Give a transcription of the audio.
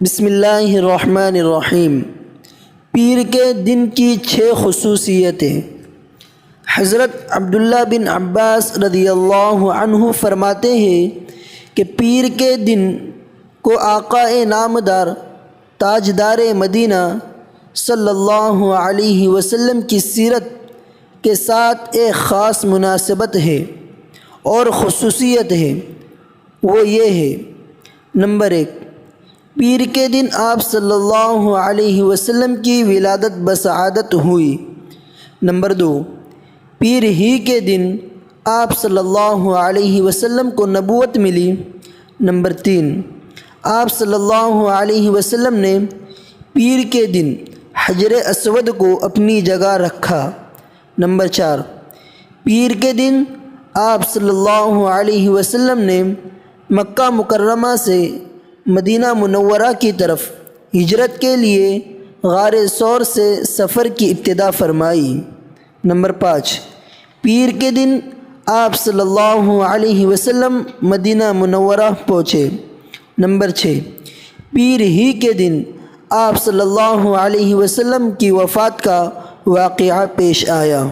بسم اللہ الرحمن الرحیم۔ پیر کے دن کی 6 خصوصیتیں۔ حضرت عبداللہ بن عباس رضی اللہ عنہ فرماتے ہیں کہ پیر کے دن کو آقا نامدار تاجدار مدینہ صلی اللہ علیہ وسلم کی سیرت کے ساتھ ایک خاص مناسبت ہے اور خصوصیت ہے۔ وہ یہ ہے: نمبر 1، پیر کے دن آپ صلی اللہ علیہ وسلم کی ولادت بسعادت ہوئی۔ نمبر 2، پیر ہی کے دن آپ صلی اللہ علیہ وسلم کو نبوت ملی۔ نمبر 3، آپ صلی اللہ علیہ وسلم نے پیر کے دن حجر اسود کو اپنی جگہ رکھا۔ نمبر 4، پیر کے دن آپ صلی اللہ علیہ وسلم نے مکہ مکرمہ سے مدینہ منورہ کی طرف ہجرت کے لیے غار ثور سے سفر کی ابتدا فرمائی۔ نمبر 5، پیر کے دن آپ صلی اللہ علیہ وسلم مدینہ منورہ پہنچے۔ نمبر 6، پیر ہی کے دن آپ صلی اللہ علیہ وسلم کی وفات کا واقعہ پیش آیا۔